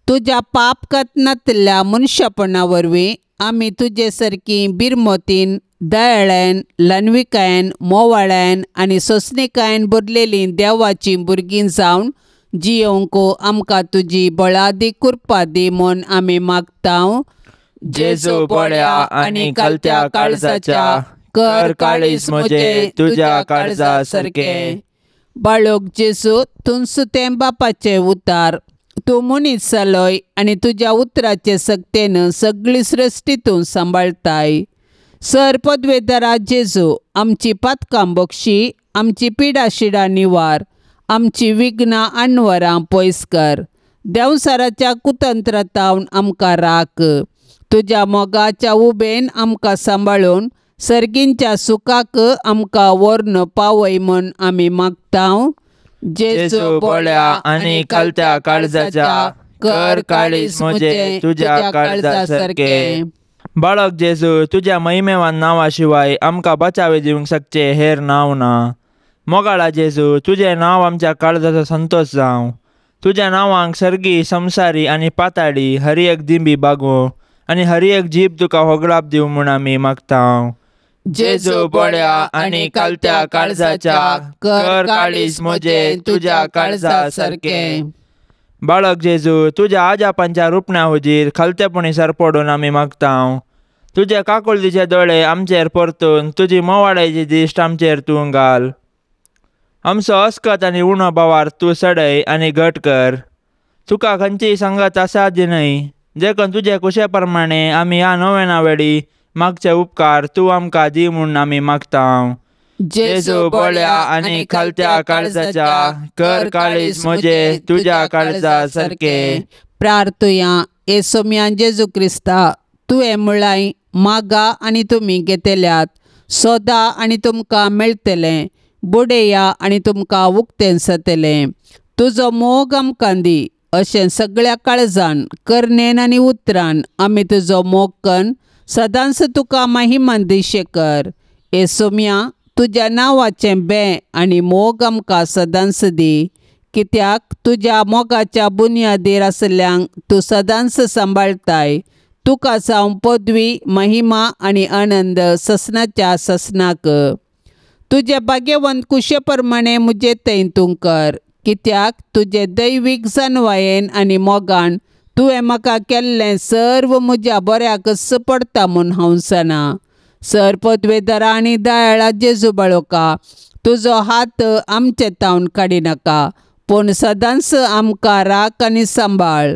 तुज्या पापकथनांतल्या मनशापणा वरवीं आमी तुजे सारकी बिरमोतीन, दयाळेन, ल्हानविकायेन, मोवाळ्यान आनी सोंसणिकायेन भरलेलीं देवाचीं भुरगीं जावन जियोंक आमकां तुजी बळादी कृपा दी म्हूण आमी मागतांव. जेजू बळ्या आनी कलत्या काळजाच्या, कर काळीज म्हजें तुज्या काळजा सारकें. बाळोक जेजू, तूं सुतें बापाचें उतार. तूं मनीस जालोय आनी तुज्या उतराचे सक्तेन सगळी सृश्टी तूं सांबाळताय. सर पदवेदारा जेजू, आमची पातकां बक्षी, आमची पिडाशिडां निवार, आमची विघ्नां आडवरां पयस कर. देंवसाराच्या कुतंत्रतावन आमकां राख. तुज्या मोगाच्या उबेन आमकां सांबाळून सर्गींच्या सुखाक आमकां व्हरून पावय म्हूण आमी मागतांव. जेजू बळ्या आनी कलत्या काळजाच्या, कर काळीज म्हजें तुज्या काळजा सारकें. बाळक जेजू, तुज्या महिमेवान नांवा शिवाय आमकां बचावे दिवंक शकचें हेर नांव ना. मोगाळा जेजू, तुजें नांव आमच्या काळजाचो संतोश जावं. तुज्या नांवांक सर्गी, संवसारी आनी पाताळी हर एक दिंबी बागूं आनी हर एक जीब तुका होगळाप दिवं म्हूण आमी मागतांव. जेजू बळ्या आनी कलत्या काळजाच्या, कर काळीज म्हजें तुज्या काळजा सारकें. बाळक जेजू, तुज्या आजापांच्या रुपण्या हुजीर खलतेपणी सरपडून आमी मागतांव. तुजे काकुळदीचे दोळे आमचेर परतून तुजी मोवाळ्याची दिश्ट आमचेर तूं घाल. आमचो अस्कत आनी उणो भावार तूं सडय आनी घट कर. तुका खंयचीय संगत आसा दी न्हय. देखून तुजे कुशे प्रमाणे आमी ह्या नोवेना वेळी मागचे उपकार तूं आमकां दी म्हूण आमी मागतांव. जेजू बळ्या आनी कलत्या काळजाच्या, कर काळीज म्हजें तुज्या काळजा सारकें. प्रार्थुया. येसोम्या जेजू क्रिस्ता, तुवें म्हळाय, मागा आनी तुमी घेतल्यात, सोदा आनी तुमकां मेळटलें, बुडया आनी तुमकां उक्तें जातलें. तुजो मोग आमकां दी. अशें सगळ्या काळजान, करनेन आनी उतरान आमी तुजो मोग कन सदांच तुका महिमान दिशे कर. येसोम्या, तुज्या नांवाचें बें आनी मोग आमकां सदांच दी. कित्याक तुज्या मोगाच्या बुनयादीर आसल्यांक तूं सदांच सांबाळताय. तुका जावं पदवी, महिमा आनी आनंद ससनाच्या ससनाक. तुजे भाग्यवंत कुशे प्रमाणे मुजेतें तूं कर. कित्याक तुजे दैवीक जानवायेन आनी मोगान तुवें म्हाका केल्लें सर्व म्हज्या बऱ्याकच पडटा म्हूण हांव जाणा. सर पदवेदारा आनी दयाळा जेजू बाळोका, तुजो हात आमचे तावन काडिनाका. पूण सदांच आमकां राख आनी सांबाळ.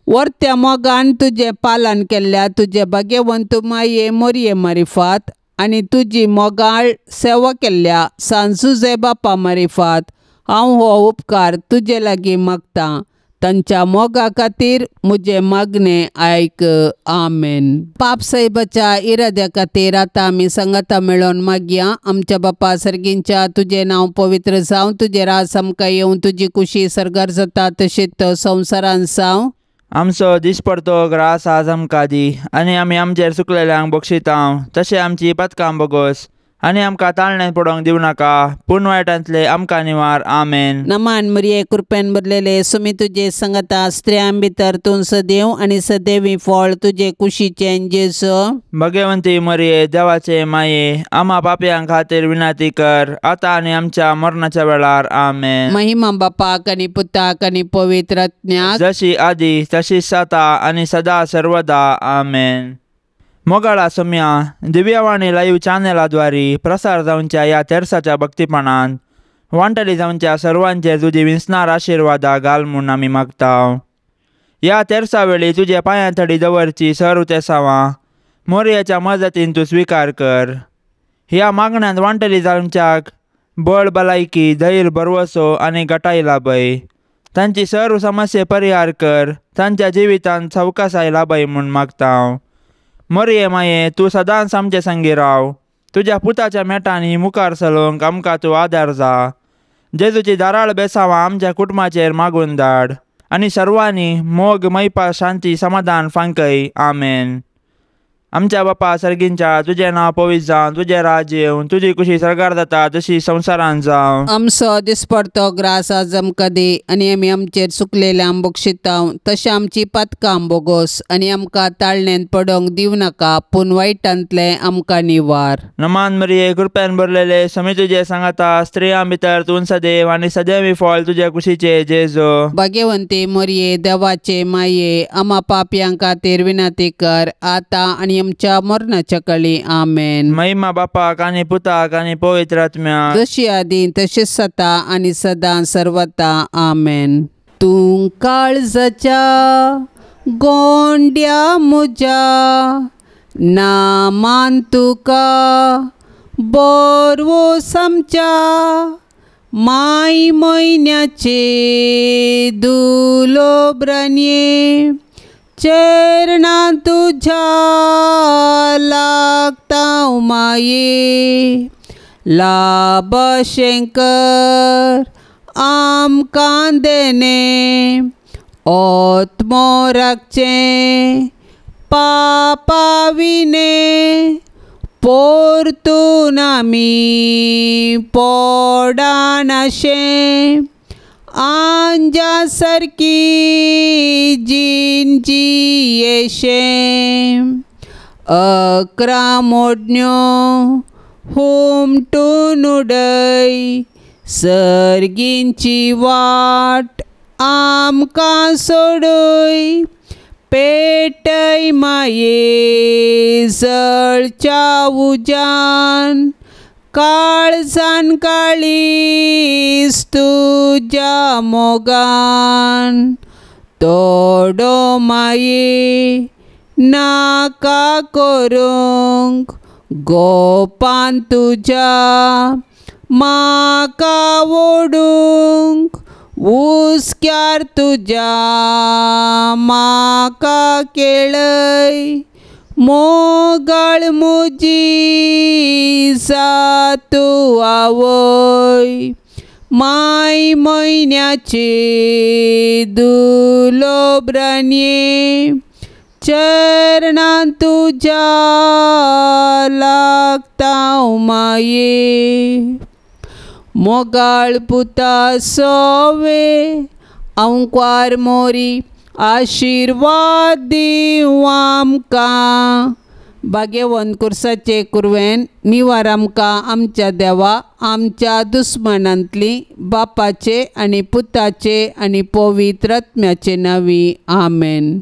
वर्त्या मोगान तुजें पालन केल्ल्या तुजे भाग्यवंत माये मोरये मारिफात आनी तुजी मोगाळ सेवा केल्ल्या सांजुजे बापा मारिफात हांव हो उपकार तुजे लागीं मागतां. तांच्या मोगा खातीर म्हजें मागणें आयक. आमेन. पाप साहेबाच्या इराद्या खातीर आतां आमी सांगाता मेळोन मागया. आमच्या बापा सर्गींच्या तुजें नांव पवित्र जावं, तुजें रास आमकां येवं, तुजी कुशी सरकार जाता तशीच संवसारान जावं. आमचो दिसपडतो ग्रास आज आमकां दी, आनी आमी आमचेर चुकलेल्यांक बक्षितांव. तशें आमची पथकां बोगोस, आनी आमकां ताळण्यांत पडोवंक दिवं नाका, पूण वायटांतले आमकां निवार. आमेन. नमान मरिये कृपेन भरलेले सुमी तुजे संगता स्त्रियां भितर तूं सदैव आनी सदैवी फळ तुजे कुशीचें जेजू. भगवंती मरिये देवाचे माये, आम्हा पापयां खातीर विनाती कर, आतां आनी आमच्या मरणाच्या वेळार. आमेन. महिमा बापाक आनी पुताक आनी पवित्र आत्म्याक जशी आदी तशीच आता आनी सदा सर्वदा. आमेन. मोगाळा सोम्या दिव्यवाणी लाईव्ह चॅनलाद्वारे प्रसार जावच्या ह्या तेरसाच्या भक्तीपणान वांटली जावच्या सर्वांचेर तुजी विस्नार आशिर्वादा घाल म्हूण आमी मागतांव. ह्या तेरसा वेळी तुजे पांयां थडी दवरची सर्व सावां मोरयेच्या मजतीन तूं स्विकार कर. ह्या मागण्यांत वांटली जावच्याक बळ भलायकी, धैर्य, भरवसो आनी घटाय लाभय. तांची सर्व समस्ये परिहार कर, तांच्या जिवितांत चवकासाय लाभय म्हूण मागतांव. मोरये माये तूं सदांच आमचे संगी राव. तुज्या पुताच्या मेटांनी मुखार चलोवंक आमकां तूं आदार जा. जेजूची दाराळ बेसावां आमच्या कुटुंबाचेर मागून धाड, आनी सर्वांनी मोग, मैपा, शांती, समाधान फांकय. आमेन. आमच्या बापा सर्गींच्या तुजें नांव पवित्र जावं, तुजें राज्य येवं, तुजी कुशी सरकार जाता तशी संवसारान जावं. आमचो दिसपडतो ग्रास आज आमकां दी, आनी आमी आमचेर चुकलेल्यांक बक्षितांव. तशें आमची पथकां बोगोस, आनी आमकां ताळण्यांत पडोवंक दिवं नाका, पूण वायटांतले आमकां निवार. नमान मरिये कृपेन भरलेले समी तुजे सांगाता स्त्रियां भितर तूं सदैव आनी सदैवी फळ तुजे कुशीचे जेजू. भाग्यवंती मोरये देवाचे माये, आम्हा पापयां खातीर विनाती कर, आतां आनी आमच्या मरणाच्या कळी. आमेन. महिमा बापाक आनी पुताक आनी पवित्र आत्म्याक जशी आदी तशीच जाता आनी सदां सर्वता. आमेन. तूं काळजाच्या गोंड्या म्हज्या नामान तुका बरवोस आमच्या माय म्हयन्याचे दुलोब्रान्ये चरणा तुझ्या लागता माये. लाभशंकर आमकां देणे ओत्मोराकचे पापाविने पोरतून आमी पोडानाशे आंजा सारकी जिंची येशे. 11 मोडण्यो हुमटून उडय, सर्गींची वाट आमकां सोडय. पेटय माये जळच्या उजान, काळजान काळीस तुज्या मोगान. तोडो माये नाका करूंक, गोपान तुज्या म्हाका ओडूंक. उस्क्यार तुज्या म्हाका केळय, मोगाळ म्हजी जातू आवय. माय म्हयन्याचे दुलोब्रान्ये चरणां तुज्या लागता माये. मोगाळ पुता सोवे अंकार मोरी आशिर्वाद दिव आमकां. भाग्यवंत कुर्साचे कुरवेन निवार आमकां आमच्या देवा आमच्या दुस्मनांतली बापाचे आनी पुताचे आनी पवित्र आत्म्याचे नांवी. आमेन.